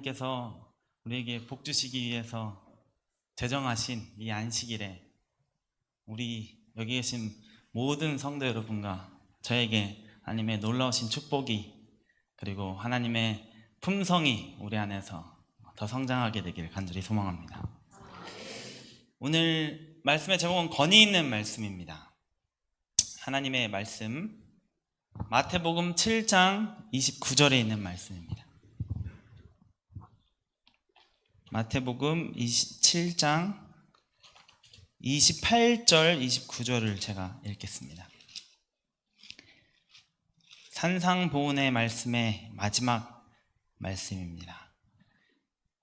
하나님께서 우리에게 복 주시기 위해서 제정하신 이 안식일에 우리 여기 계신 모든 성도 여러분과 저에게 하나님의 놀라우신 축복이 그리고 하나님의 품성이 우리 안에서 더 성장하게 되길 간절히 소망합니다. 오늘 말씀의 제목은 권위 있는 말씀입니다. 하나님의 말씀 마태복음 7장 29절에 있는 말씀입니다. 마태복음 7장 28절 29절을 제가 읽겠습니다. 산상보훈의 말씀의 마지막 말씀입니다.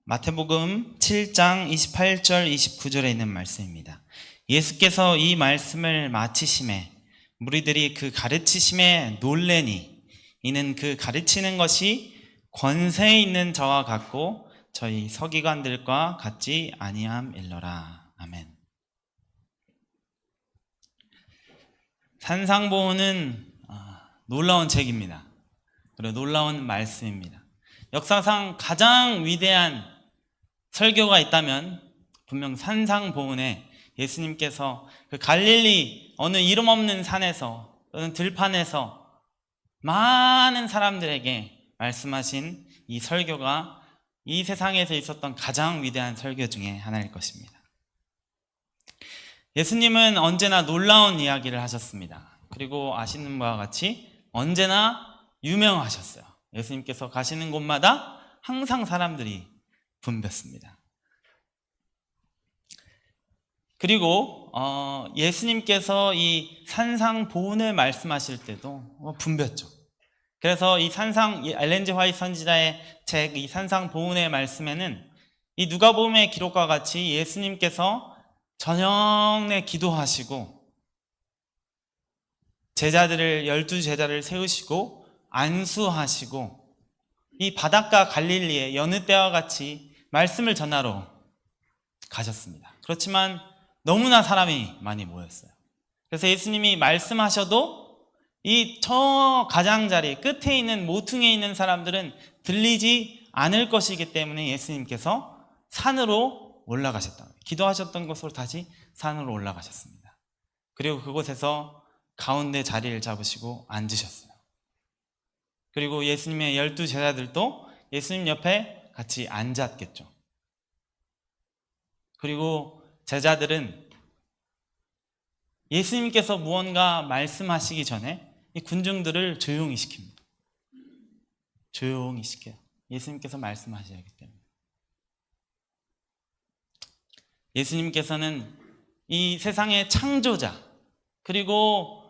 마태복음 7장 28절 29절에 있는 말씀입니다. 예수께서 이 말씀을 마치심에 무리들이 그 가르치심에 놀래니 이는 그 가르치는 것이 권세 있는 자와 같고 저희 서기관들과 같지 아니함일러라. 아멘. 산상보훈은 놀라운 책입니다. 그리고 놀라운 말씀입니다. 역사상 가장 위대한 설교가 있다면 분명 산상보훈에 예수님께서 그 갈릴리 어느 이름 없는 산에서 또는 들판에서 많은 사람들에게 말씀하신 이 설교가 이 세상에서 있었던 가장 위대한 설교 중에 하나일 것입니다. 예수님은 언제나 놀라운 이야기를 하셨습니다. 그리고 아시는 바와 같이 언제나 유명하셨어요. 예수님께서 가시는 곳마다 항상 사람들이 붐볐습니다. 그리고 예수님께서 이 산상보훈을 말씀하실 때도 붐볐죠. 그래서 이 엘렌 G 화이트 선지자의 책 이 산상보훈의 말씀에는 이 누가복음의 기록과 같이 예수님께서 저녁에 기도하시고 제자들을 12제자를 세우시고 안수하시고 이 바닷가 갈릴리에 여느 때와 같이 말씀을 전하러 가셨습니다. 그렇지만 너무나 사람이 많이 모였어요. 그래서 예수님이 말씀하셔도 이 저 가장자리 끝에 있는 모퉁이에 있는 사람들은 들리지 않을 것이기 때문에 예수님께서 산으로 올라가셨다. 기도하셨던 곳으로 다시 산으로 올라가셨습니다. 그리고 그곳에서 가운데 자리를 잡으시고 앉으셨어요. 그리고 예수님의 12제자들도 예수님 옆에 같이 앉았겠죠. 그리고 제자들은 예수님께서 무언가 말씀하시기 전에 이 군중들을 조용히 시킵니다. 조용히 시켜요. 예수님께서 말씀하셔야 하기 때문에. 예수님께서는 이 세상의 창조자, 그리고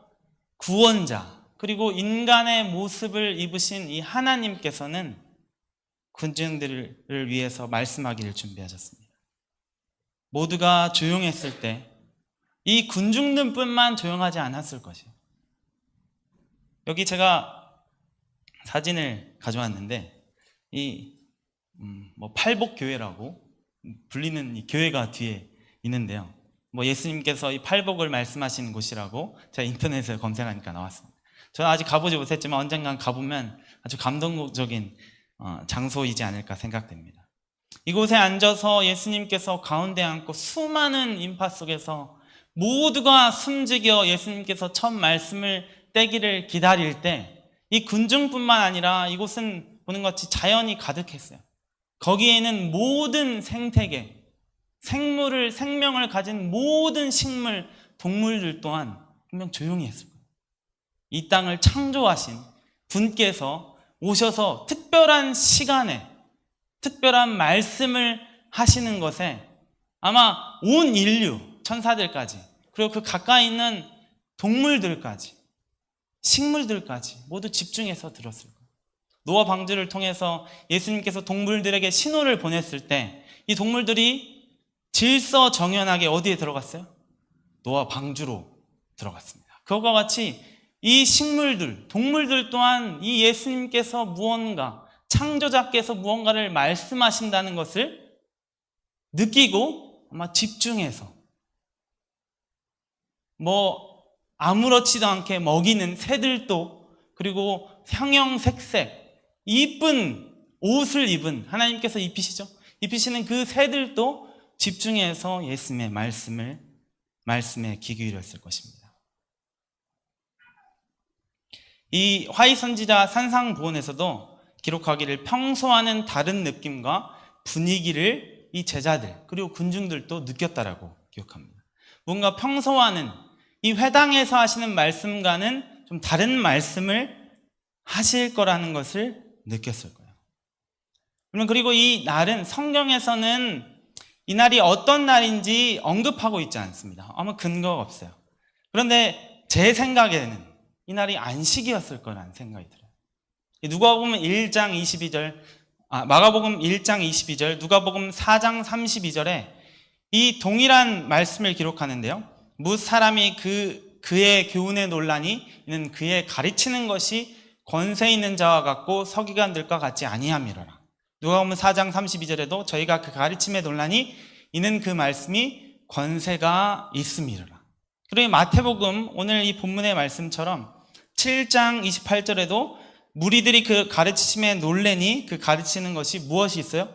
구원자, 그리고 인간의 모습을 입으신 이 하나님께서는 군중들을 위해서 말씀하기를 준비하셨습니다. 모두가 조용했을 때 이 군중들뿐만 조용하지 않았을 것이에요. 여기 제가 사진을 가져왔는데 팔복교회라고 불리는 이 교회가 뒤에 있는데요. 예수님께서 이 팔복을 말씀하시는 곳이라고 제가 인터넷에 검색하니까 나왔습니다. 저는 아직 가보지 못했지만 언젠간 가보면 아주 감동적인 장소이지 않을까 생각됩니다. 이곳에 앉아서 예수님께서 가운데 앉고 수많은 인파 속에서 모두가 숨죽여 예수님께서 첫 말씀을 떼기를 기다릴 때 이 군중뿐만 아니라 이곳은 보는 것 같이 자연이 가득했어요. 거기에는 모든 생태계, 생명을 가진 모든 식물, 동물들 또한 분명 조용히 했을 거예요. 이 땅을 창조하신 분께서 오셔서 특별한 시간에 특별한 말씀을 하시는 것에 아마 온 인류, 천사들까지 그리고 그 가까이 있는 동물들까지 식물들까지 모두 집중해서 들었을 거예요. 노아 방주를 통해서 예수님께서 동물들에게 신호를 보냈을 때 이 동물들이 질서정연하게 어디에 들어갔어요? 노아 방주로 들어갔습니다. 그것과 같이 이 식물들, 동물들 또한 이 예수님께서 무언가 창조자께서 무언가를 말씀하신다는 것을 느끼고 아마 집중해서 아무렇지도 않게 먹이는 새들도 그리고 형형색색 이쁜 옷을 입은 하나님께서 입히시는 그 새들도 집중해서 예수님의 말씀에 귀 기울였을 것입니다. 이 화이 선지자 산상보훈에서도 기록하기를 평소와는 다른 느낌과 분위기를 이 제자들 그리고 군중들도 느꼈다라고 기록합니다. 뭔가 평소와는 이 회당에서 하시는 말씀과는 좀 다른 말씀을 하실 거라는 것을 느꼈을 거예요. 그리고 이 날은 성경에서는 이 날이 어떤 날인지 언급하고 있지 않습니다. 아무 근거가 없어요. 그런데 제 생각에는 이 날이 안식이었을 거라는 생각이 들어요. 누가복음 1장 22절, 마가복음 1장 22절, 누가복음 4장 32절에 이 동일한 말씀을 기록하는데요. 무 사람이 그의 교훈의 논란이 이는 그의 가르치는 것이 권세 있는 자와 같고 서기관들과 같지 아니함이로라. 누가복음 4장 32절에도 저희가 그 가르침의 논란이 이는 그 말씀이 권세가 있음이로라. 그리고 마태복음 오늘 이 본문의 말씀처럼 7장 28절에도 무리들이 그 가르치심에 놀래니 그 가르치는 것이 무엇이 있어요?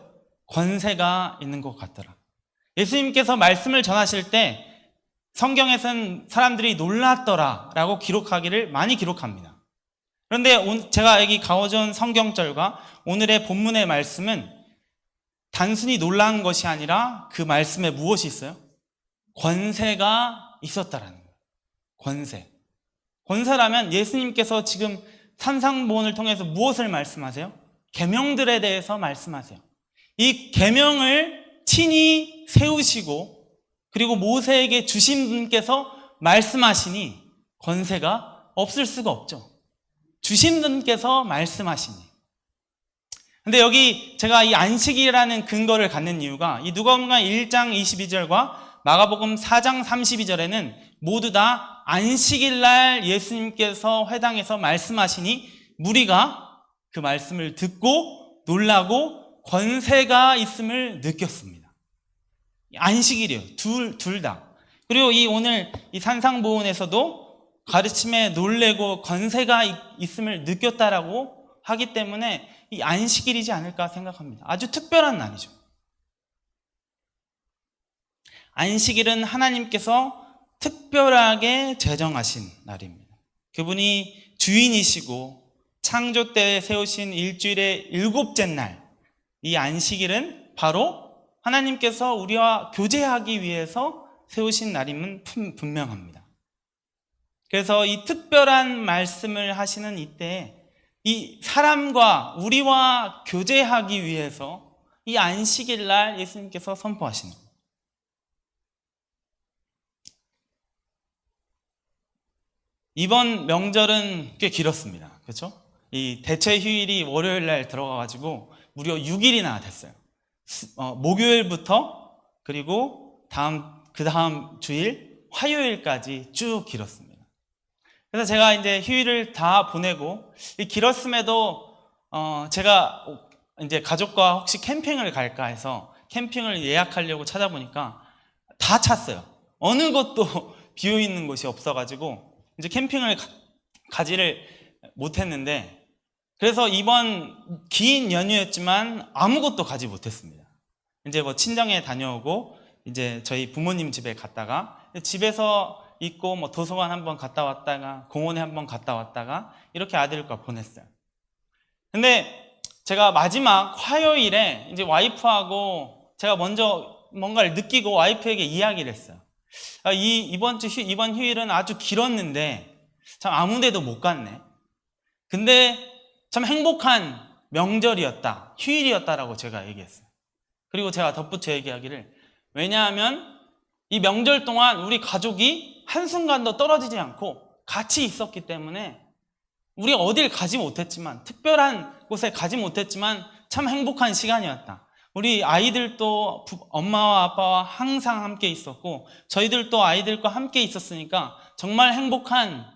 권세가 있는 것 같더라. 예수님께서 말씀을 전하실 때 성경에서는 사람들이 놀랐더라 라고 기록하기를 많이 기록합니다. 그런데 제가 여기 가져온 성경절과 오늘의 본문의 말씀은 단순히 놀란 것이 아니라 그 말씀에 무엇이 있어요? 권세가 있었다라는 거예요. 권세라면 예수님께서 지금 산상보훈을 통해서 무엇을 말씀하세요? 계명들에 대해서 말씀하세요. 이 계명을 친히 세우시고 그리고 모세에게 주신 분께서 말씀하시니 권세가 없을 수가 없죠. 주신 분께서 말씀하시니. 근데 여기 제가 이 안식이라는 근거를 갖는 이유가 이 누가복음 1장 22절과 마가복음 4장 32절에는 모두 다 안식일날 예수님께서 회당에서 말씀하시니 무리가 그 말씀을 듣고 놀라고 권세가 있음을 느꼈습니다. 안식일이에요. 둘 다. 그리고 오늘 이 산상보훈에서도 가르침에 놀래고 권세가 있음을 느꼈다라고 하기 때문에 이 안식일이지 않을까 생각합니다. 아주 특별한 날이죠. 안식일은 하나님께서 특별하게 제정하신 날입니다. 그분이 주인이시고 창조 때 세우신 일주일의 7째 날, 이 안식일은 바로 하나님께서 우리와 교제하기 위해서 세우신 날임은 분명합니다. 그래서 이 특별한 말씀을 하시는 이때에 이 사람과 우리와 교제하기 위해서 이 안식일 날 예수님께서 선포하시는 거예요. 이번 명절은 꽤 길었습니다. 그렇죠? 이 대체 휴일이 월요일 날 들어가가지고 무려 6일이나 됐어요. 목요일부터 그리고 그 다음 주일 화요일까지 쭉 길었습니다. 그래서 제가 이제 휴일을 다 보내고 길었음에도 제가 이제 가족과 혹시 캠핑을 갈까 해서 캠핑을 예약하려고 찾아보니까 다 찼어요. 어느 곳도 비어 있는 곳이 없어가지고 이제 캠핑을 가지를 못했는데 그래서 이번 긴 연휴였지만 아무것도 가지 못했습니다. 이제 친정에 다녀오고 이제 저희 부모님 집에 갔다가 집에서 있고 도서관 한번 갔다 왔다가 공원에 한번 갔다 왔다가 이렇게 아들과 보냈어요. 근데 제가 마지막 화요일에 이제 와이프하고 제가 먼저 뭔가를 느끼고 와이프에게 이야기를 했어요. 이번 휴일은 아주 길었는데 참 아무 데도 못 갔네. 근데 참 행복한 명절이었다, 휴일이었다라고 제가 얘기했어요. 그리고 제가 덧붙여 얘기하기를 왜냐하면 이 명절 동안 우리 가족이 한순간도 떨어지지 않고 같이 있었기 때문에 우리가 어딜 가지 못했지만 특별한 곳에 가지 못했지만 참 행복한 시간이었다. 우리 아이들도 엄마와 아빠와 항상 함께 있었고 저희들도 아이들과 함께 있었으니까 정말 행복한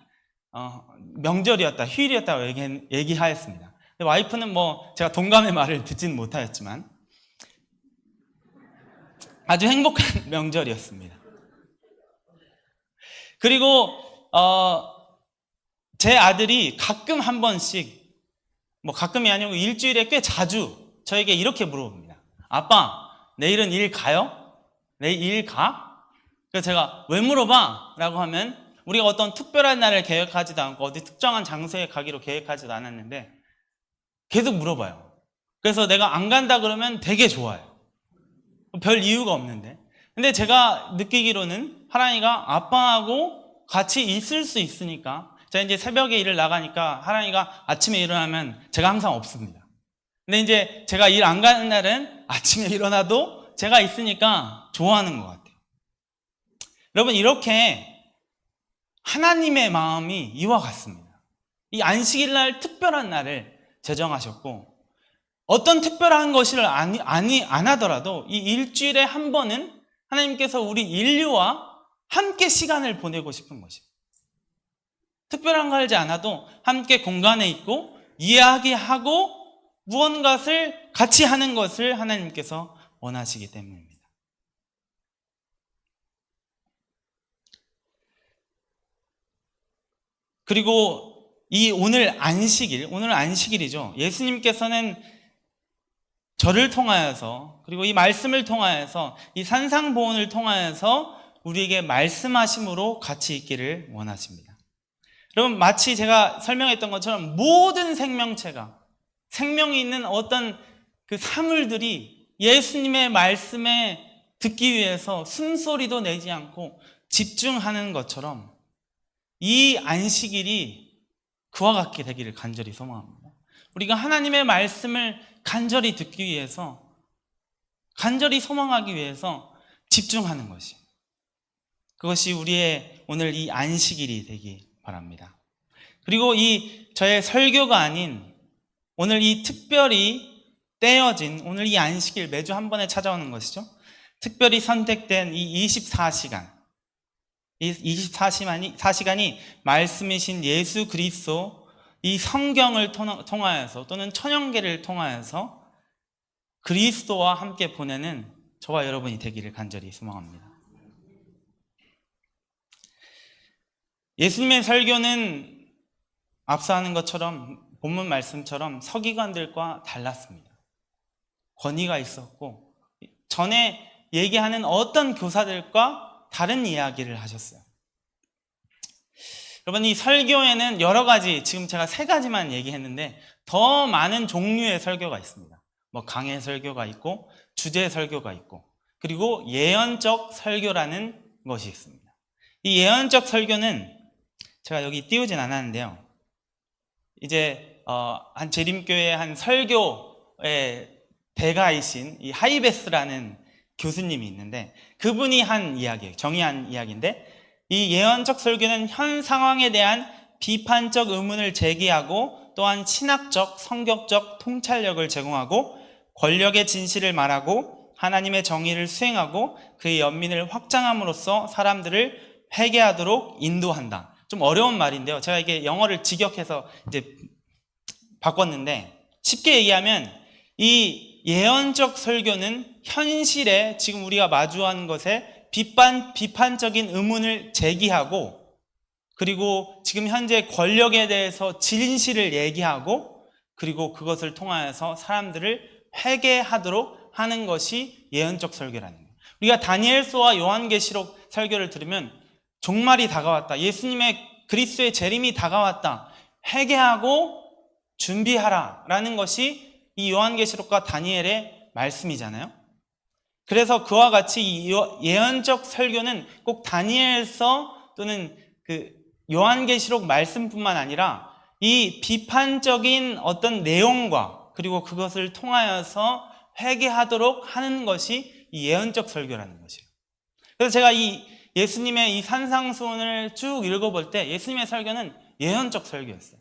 명절이었다, 휴일이었다고 얘기하였습니다. 와이프는 제가 동감의 말을 듣지는 못하였지만 아주 행복한 명절이었습니다. 그리고 제 아들이 가끔 한 번씩 가끔이 아니고 일주일에 꽤 자주 저에게 이렇게 물어봅니다. 아빠, 내일은 일 가요? 내일 일 가? 그래서 제가 왜 물어봐? 라고 하면 우리가 어떤 특별한 날을 계획하지도 않고 어디 특정한 장소에 가기로 계획하지도 않았는데 계속 물어봐요. 그래서 내가 안 간다 그러면 되게 좋아요. 별 이유가 없는데. 근데 제가 느끼기로는 하란이가 아빠하고 같이 있을 수 있으니까, 제가 이제 새벽에 일을 나가니까 하란이가 아침에 일어나면 제가 항상 없습니다. 근데 이제 제가 일 안 가는 날은 아침에 일어나도 제가 있으니까 좋아하는 것 같아요. 여러분, 이렇게 하나님의 마음이 이와 같습니다. 이 안식일 날 특별한 날을 제정하셨고, 어떤 특별한 것을 안 하더라도 이 일주일에 한 번은 하나님께서 우리 인류와 함께 시간을 보내고 싶은 것이에요. 특별한 거 하지 않아도 함께 공간에 있고 이야기하고 무언가를 같이 하는 것을 하나님께서 원하시기 때문입니다. 그리고 이 오늘 안식일이죠. 예수님께서는 저를 통하여서, 그리고 이 말씀을 통하여서, 이 산상보훈을 통하여서 우리에게 말씀하심으로 같이 있기를 원하십니다. 여러분, 마치 제가 설명했던 것처럼 모든 생명체가, 생명이 있는 어떤 그 사물들이 예수님의 말씀에 듣기 위해서 숨소리도 내지 않고 집중하는 것처럼 이 안식일이 그와 같게 되기를 간절히 소망합니다. 우리가 하나님의 말씀을 간절히 듣기 위해서, 간절히 소망하기 위해서 집중하는 것이, 그것이 우리의 오늘 이 안식일이 되기 바랍니다. 그리고 이 저의 설교가 아닌 오늘 이 특별히 떼어진 오늘 이 안식일, 매주 한 번에 찾아오는 것이죠. 특별히 선택된 이 24시간, 이 24시간이 말씀이신 예수 그리스도, 이 성경을 통하여서 또는 천연계를 통하여서 그리스도와 함께 보내는 저와 여러분이 되기를 간절히 소망합니다. 예수님의 설교는 앞서 하는 것처럼, 본문 말씀처럼 서기관들과 달랐습니다. 권위가 있었고 전에 얘기하는 어떤 교사들과 다른 이야기를 하셨어요. 여러분, 이 설교에는 여러 가지, 지금 제가 3가지만 얘기했는데 더 많은 종류의 설교가 있습니다. 뭐 강해 설교가 있고 주제 설교가 있고, 그리고 예언적 설교라는 것이 있습니다. 이 예언적 설교는 제가 여기 띄우진 않았는데요, 이제 한 재림교회 한 설교의 대가이신 이 하이베스라는 교수님이 있는데, 그분이 한 이야기예요. 정의한 이야기인데, 이 예언적 설교는 현 상황에 대한 비판적 의문을 제기하고 또한 신학적, 성격적 통찰력을 제공하고 권력의 진실을 말하고 하나님의 정의를 수행하고 그의 연민을 확장함으로써 사람들을 회개하도록 인도한다. 좀 어려운 말인데요, 제가 이게 영어를 직역해서 이제 바꿨는데, 쉽게 얘기하면 이 예언적 설교는 현실에 지금 우리가 마주한 것에 비판적인 의문을 제기하고, 그리고 지금 현재 권력에 대해서 진실을 얘기하고, 그리고 그것을 통하여서 사람들을 회개하도록 하는 것이 예언적 설교라는 거예요. 우리가 다니엘서와 요한계시록 설교를 들으면 종말이 다가왔다, 예수님의 그리스도의 재림이 다가왔다, 회개하고 준비하라 라는 것이 이 요한계시록과 다니엘의 말씀이잖아요. 그래서 그와 같이 이 예언적 설교는 꼭 다니엘서 또는 그 요한계시록 말씀뿐만 아니라 이 비판적인 어떤 내용과 그리고 그것을 통하여서 회개하도록 하는 것이 이 예언적 설교라는 것이에요. 그래서 제가 이 예수님의 이 산상수훈을 쭉 읽어볼 때 예수님의 설교는 예언적 설교였어요.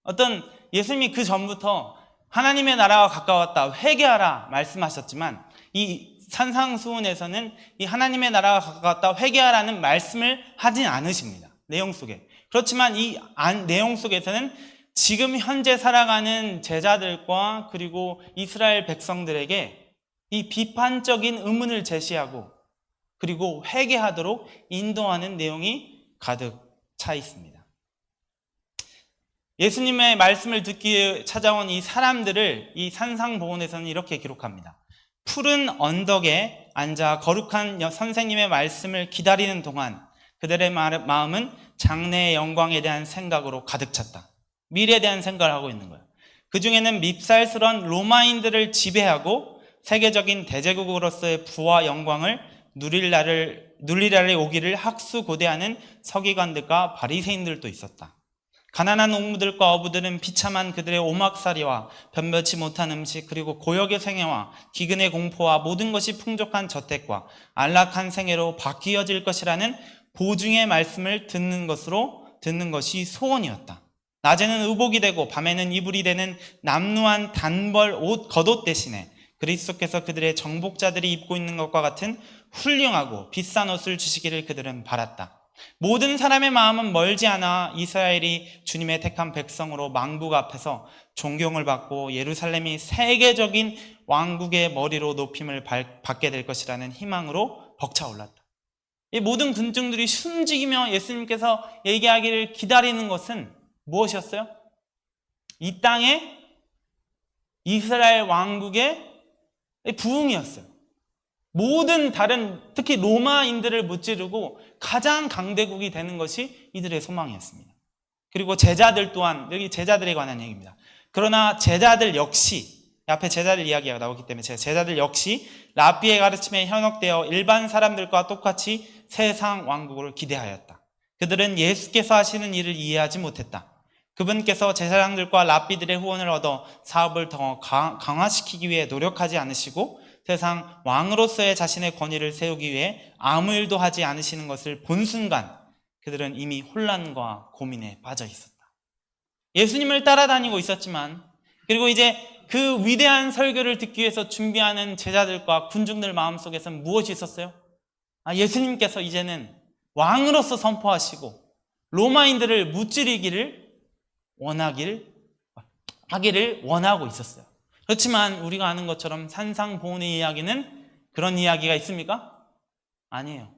어떤 예수님이 그 전부터 하나님의 나라가 가까웠다, 회개하라 말씀하셨지만, 이 산상수훈에서는 이 하나님의 나라가 가까웠다, 회개하라는 말씀을 하진 않으십니다. 내용 속에. 그렇지만 이 내용 속에서는 지금 현재 살아가는 제자들과 그리고 이스라엘 백성들에게 이 비판적인 의문을 제시하고 그리고 회개하도록 인도하는 내용이 가득 차 있습니다. 예수님의 말씀을 듣기 위해 찾아온 이 사람들을 이 산상보훈에서는 이렇게 기록합니다. 푸른 언덕에 앉아 거룩한 선생님의 말씀을 기다리는 동안 그들의 마음은 장래의 영광에 대한 생각으로 가득 찼다. 미래에 대한 생각을 하고 있는 거예요. 그 중에는 밉살스러운 로마인들을 지배하고 세계적인 대제국으로서의 부와 영광을 누릴 날이 오기를 학수고대하는 서기관들과 바리새인들도 있었다. 가난한 옥무들과 어부들은 비참한 그들의 오막살이와 변변치 못한 음식, 그리고 고역의 생애와 기근의 공포와 모든 것이 풍족한 저택과 안락한 생애로 바뀌어질 것이라는 보증의 말씀을 듣는 것이 소원이었다. 낮에는 의복이 되고 밤에는 이불이 되는 남루한 단벌 겉옷 대신에 그리스도께서 그들의 정복자들이 입고 있는 것과 같은 훌륭하고 비싼 옷을 주시기를 그들은 바랐다. 모든 사람의 마음은 멀지 않아 이스라엘이 주님의 택한 백성으로 망국 앞에서 존경을 받고 예루살렘이 세계적인 왕국의 머리로 높임을 받게 될 것이라는 희망으로 벅차올랐다. 이 모든 군중들이 숨죽이며 예수님께서 얘기하기를 기다리는 것은 무엇이었어요? 이 땅의 이스라엘 왕국의 부흥이었어요. 모든 다른, 특히 로마인들을 무찌르고 가장 강대국이 되는 것이 이들의 소망이었습니다. 그리고 제자들 또한, 여기 제자들에 관한 얘기입니다. 그러나 제자들 역시, 앞에 제자들 이야기가 나오기 때문에 제자들 역시 랍비의 가르침에 현혹되어 일반 사람들과 똑같이 세상 왕국을 기대하였다. 그들은 예수께서 하시는 일을 이해하지 못했다. 그분께서 제사장들과 랍비들의 후원을 얻어 사업을 더 강화시키기 위해 노력하지 않으시고 세상 왕으로서의 자신의 권위를 세우기 위해 아무 일도 하지 않으시는 것을 본 순간 그들은 이미 혼란과 고민에 빠져 있었다. 예수님을 따라다니고 있었지만, 그리고 이제 그 위대한 설교를 듣기 위해서 준비하는 제자들과 군중들 마음속에서는 무엇이 있었어요? 예수님께서 이제는 왕으로서 선포하시고 로마인들을 무찌르기를 하기를 원하고 있었어요. 그렇지만 우리가 아는 것처럼 산상보훈의 이야기는 그런 이야기가 있습니까? 아니에요.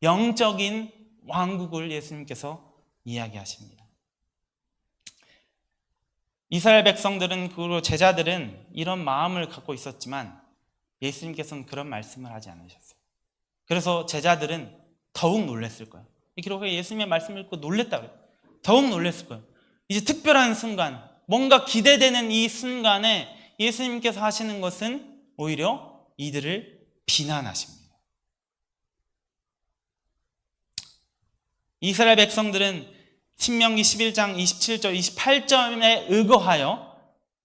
영적인 왕국을 예수님께서 이야기하십니다. 이스라엘 백성들은, 그리고 제자들은 이런 마음을 갖고 있었지만 예수님께서는 그런 말씀을 하지 않으셨어요. 그래서 제자들은 더욱 놀랐을 거예요. 이 기록에 예수님의 말씀을 읽고 놀랬다 그래요. 더욱 놀랐을 거예요. 이제 특별한 순간, 뭔가 기대되는 이 순간에 예수님께서 하시는 것은 오히려 이들을 비난하십니다. 이스라엘 백성들은 신명기 11장 27절 28절에 의거하여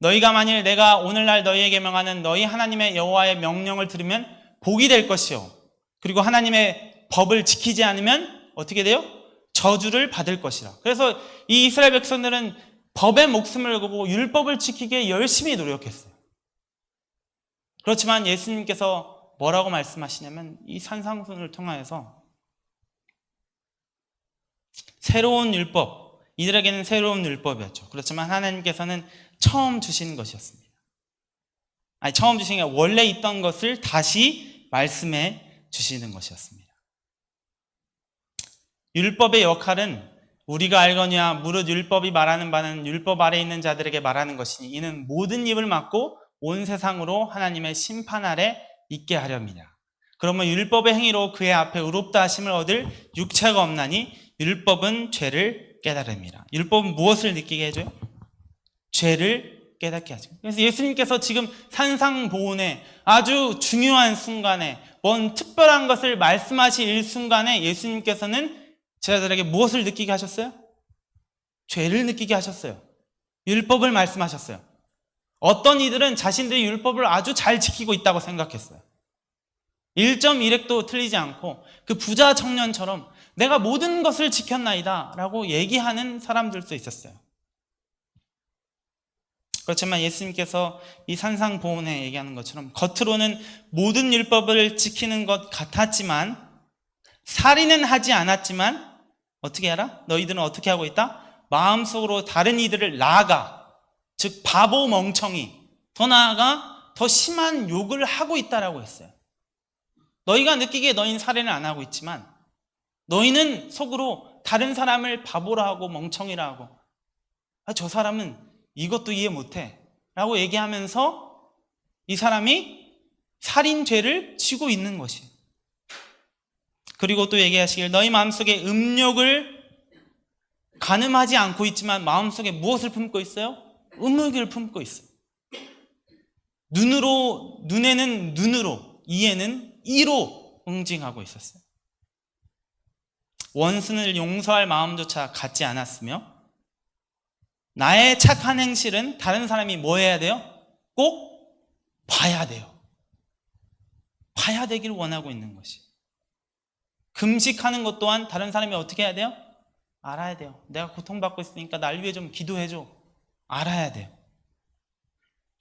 너희가 만일 내가 오늘날 너희에게 명하는 너희 하나님의 여호와의 명령을 들으면 복이 될 것이요, 그리고 하나님의 법을 지키지 않으면 어떻게 돼요? 저주를 받을 것이라. 그래서 이 이스라엘 백성들은 법의 목숨을 걸고 율법을 지키기 위해 열심히 노력했어요. 그렇지만 예수님께서 뭐라고 말씀하시냐면 이 산상순을 통하여서 새로운 율법, 이들에게는 새로운 율법이었죠. 그렇지만 하나님께서는 처음 주신 것이었습니다. 처음 주신 게 원래 있던 것을 다시 말씀해 주시는 것이었습니다. 율법의 역할은 우리가 알거니와 무릇 율법이 말하는 바는 율법 아래 있는 자들에게 말하는 것이니 이는 모든 입을 막고 온 세상으로 하나님의 심판 아래 있게 하렵니다. 그러면 율법의 행위로 그의 앞에 의롭다 하심을 얻을 육체가 없나니 율법은 죄를 깨달음이라. 율법은 무엇을 느끼게 해줘요? 죄를 깨닫게 하죠. 그래서 예수님께서 지금 산상보훈의 아주 중요한 순간에, 뭔 특별한 것을 말씀하실 순간에 예수님께서는 제자들에게 무엇을 느끼게 하셨어요? 죄를 느끼게 하셨어요. 율법을 말씀하셨어요. 어떤 이들은 자신들이 율법을 아주 잘 지키고 있다고 생각했어요. 1.1획도 틀리지 않고 그 부자 청년처럼 내가 모든 것을 지켰나이다 라고 얘기하는 사람들도 있었어요. 그렇지만 예수님께서 이 산상보훈에 얘기하는 것처럼 겉으로는 모든 율법을 지키는 것 같았지만, 살인은 하지 않았지만 어떻게 알아? 너희들은 어떻게 하고 있다? 마음속으로 다른 이들을 즉 바보 멍청이, 더 나아가 더 심한 욕을 하고 있다라고 했어요. 너희가 느끼기에 너희는 살인을 안 하고 있지만 너희는 속으로 다른 사람을 바보라 하고 멍청이라 하고, 저 사람은 이것도 이해 못해 라고 얘기하면서 이 사람이 살인죄를 지고 있는 것이에요. 그리고 또 얘기하시길, 너희 마음속에 음욕을 가늠하지 않고 있지만 마음속에 무엇을 품고 있어요? 음욕을 품고 있어요. 눈에는 눈으로, 이에는 이로 응징하고 있었어요. 원수를 용서할 마음조차 갖지 않았으며, 나의 착한 행실은 다른 사람이 뭐 해야 돼요? 꼭 봐야 돼요. 봐야 되길 원하고 있는 것이. 금식하는 것 또한 다른 사람이 어떻게 해야 돼요? 알아야 돼요. 내가 고통받고 있으니까 날 위해 좀 기도해줘. 알아야 돼요.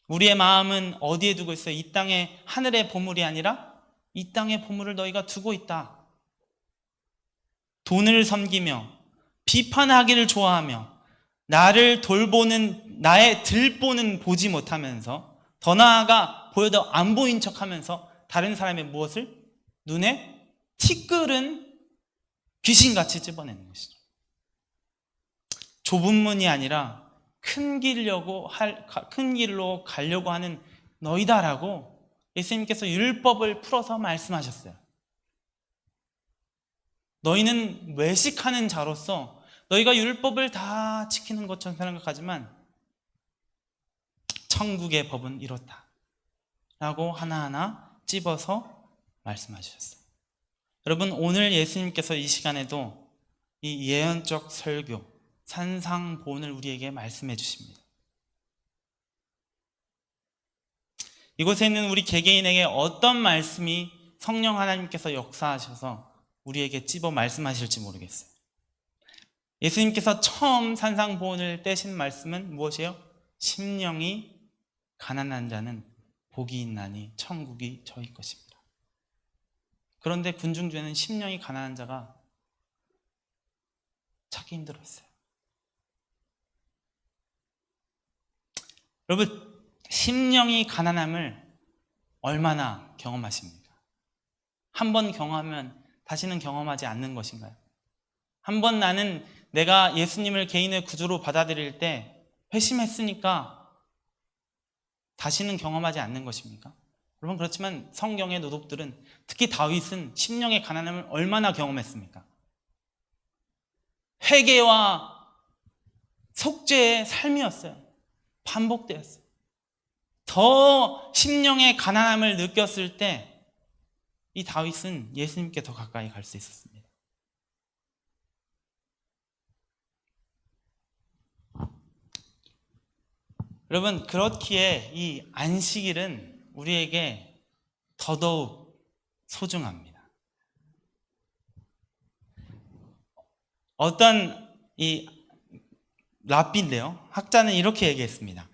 우리의 마음은 어디에 두고 있어요? 이 땅에 하늘의 보물이 아니라 이 땅의 보물을 너희가 두고 있다. 돈을 섬기며 비판하기를 좋아하며 나를 돌보는, 나의 들보는 보지 못하면서, 더 나아가 보여도 안 보인 척하면서 다른 사람의 무엇을? 눈에 티끌은 귀신같이 찝어내는 것이죠. 좁은 문이 아니라 큰 길로 가려고 하는 너희다라고 예수님께서 율법을 풀어서 말씀하셨어요. 너희는 외식하는 자로서 너희가 율법을 다 지키는 것처럼 생각하지만 천국의 법은 이렇다 라고 하나하나 찝어서 말씀하셨어요. 여러분, 오늘 예수님께서 이 시간에도 이 예언적 설교, 산상보훈을 우리에게 말씀해 주십니다. 이곳에 있는 우리 개개인에게 어떤 말씀이 성령 하나님께서 역사하셔서 우리에게 찝어 말씀하실지 모르겠어요. 예수님께서 처음 산상보훈을 떼신 말씀은 무엇이에요? 심령이 가난한 자는 복이 있나니 천국이 저희 것입니다. 그런데 군중중에는 심령이 가난한 자가 찾기 힘들었어요. 여러분, 심령이 가난함을 얼마나 경험하십니까? 한 번 경험하면 다시는 경험하지 않는 것인가요? 한 번 나는 내가 예수님을 개인의 구주로 받아들일 때 회심했으니까 다시는 경험하지 않는 것입니까? 여러분, 그렇지만 성경의 노독들은, 특히 다윗은 심령의 가난함을 얼마나 경험했습니까? 회개와 속죄의 삶이었어요. 반복되었어요. 더 심령의 가난함을 느꼈을 때 이 다윗은 예수님께 더 가까이 갈 수 있었습니다. 여러분, 그렇기에 이 안식일은 우리에게 더더욱 소중합니다. 어떤 이 랍비인데요, 학자는 이렇게 얘기했습니다.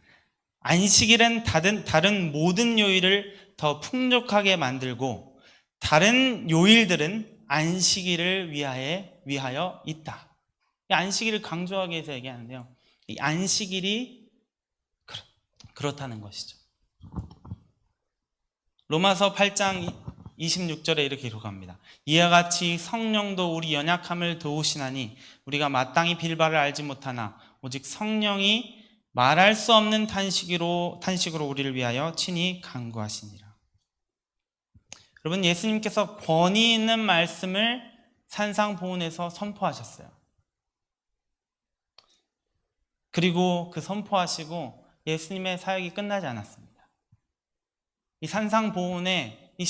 안식일은 다른 모든 요일을 더 풍족하게 만들고 다른 요일들은 안식일을 위하여 있다. 이 안식일을 강조하기 위해서 얘기하는데요, 이 안식일이 그렇다는 것이죠. 로마서 8장 26절에 이렇게 기록합니다. 이와 같이 성령도 우리 연약함을 도우시나니 우리가 마땅히 빌바를 알지 못하나 오직 성령이 말할 수 없는 탄식으로 우리를 위하여 친히 간구하시니라. 여러분, 예수님께서 권위 있는 말씀을 산상보훈에서 선포하셨어요. 그리고 그 선포하시고 예수님의 사역이 끝나지 않았습니다. 이 산상보훈에 이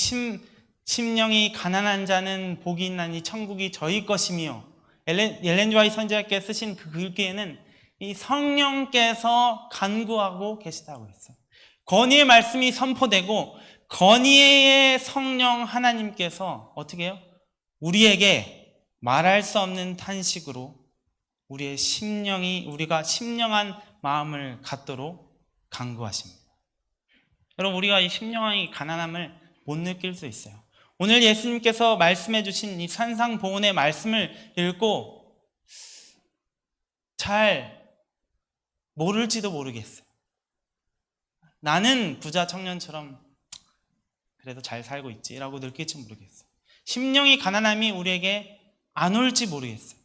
심령이 가난한 자는 복이 있나니 천국이 저희 것이며, 엘렌 지 화이트 선지자께 쓰신 그 글귀에는 이 성령께서 간구하고 계시다고 했어요. 권위의 말씀이 선포되고 권위의 성령 하나님께서 어떻게 해요? 우리에게 말할 수 없는 탄식으로 우리가 심령한 마음을 갖도록 간구하십니다. 여러분, 우리가 이 심령의 가난함을 못 느낄 수 있어요. 오늘 예수님께서 말씀해 주신 이 산상보훈의 말씀을 읽고 잘 모를지도 모르겠어요. 나는 부자 청년처럼 그래도 잘 살고 있지라고 느낄지 모르겠어요. 심령이 가난함이 우리에게 안 올지 모르겠어요.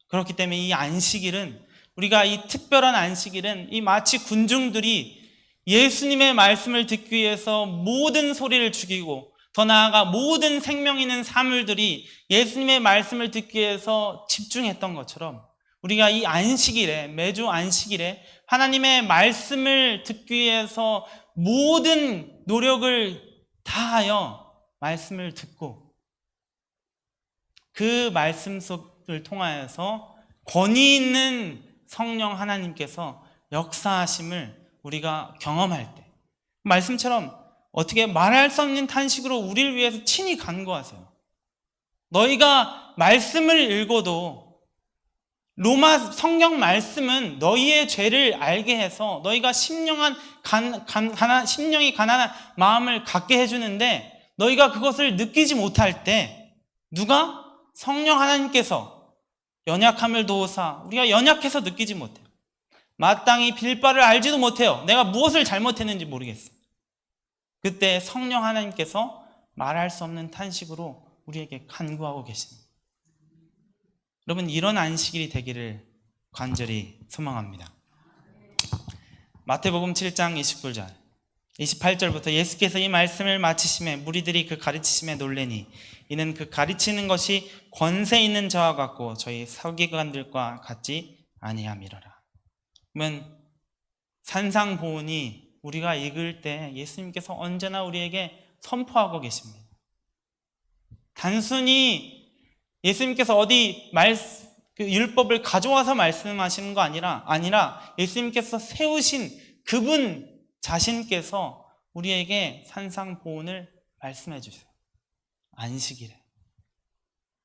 그렇기 때문에 이 안식일은, 우리가 이 특별한 안식일은 이 마치 군중들이 예수님의 말씀을 듣기 위해서 모든 소리를 죽이고 더 나아가 모든 생명 있는 사물들이 예수님의 말씀을 듣기 위해서 집중했던 것처럼, 우리가 이 안식일에, 매주 안식일에 하나님의 말씀을 듣기 위해서 모든 노력을 다하여 말씀을 듣고 그 말씀 속을 통하여서 권위 있는 성령 하나님께서 역사하심을 우리가 경험할 때, 말씀처럼 어떻게 말할 수 없는 탄식으로 우리를 위해서 친히 간구하세요. 너희가 말씀을 읽어도, 로마 성경 말씀은 너희의 죄를 알게 해서 너희가 심령이 가난한 마음을 갖게 해주는데, 너희가 그것을 느끼지 못할 때 누가? 성령 하나님께서 연약함을 도우사, 우리가 연약해서 느끼지 못해요. 마땅히 빌 바를 알지도 못해요. 내가 무엇을 잘못했는지 모르겠어요. 그때 성령 하나님께서 말할 수 없는 탄식으로 우리에게 간구하고 계십니다. 여러분, 이런 안식일이 되기를 간절히 소망합니다. 마태복음 7장 29절 28절부터 예수께서 이 말씀을 마치심에 무리들이 그 가르치심에 놀래니 이는 그 가르치는 것이 권세 있는 자와 같고 저희 서기관들과 같지 아니함이로라. 그러면 산상보훈이 우리가 읽을 때 예수님께서 언제나 우리에게 선포하고 계십니다. 단순히 예수님께서 어디 율법을 가져와서 말씀하시는 거 아니라 예수님께서 세우신 그분 자신께서 우리에게 산상보훈을 말씀해 주세요. 안식일에.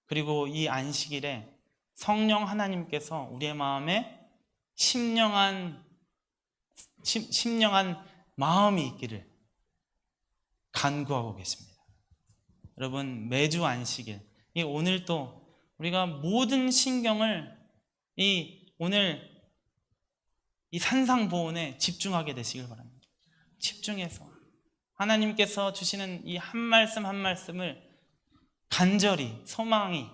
그리고 이 안식일에 성령 하나님께서 우리의 마음에 심령한 마음이 있기를 간구하고 계십니다. 여러분, 매주 안식일, 오늘 또 우리가 모든 신경을 오늘 이 산상보훈에 집중하게 되시길 바랍니다. 집중해서 하나님께서 주시는 이 한 말씀 한 말씀을 간절히, 소망이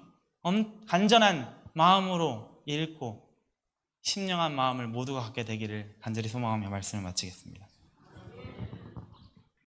간절한 마음으로 읽고 심령한 마음을 모두가 갖게 되기를 간절히 소망하며 말씀을 마치겠습니다.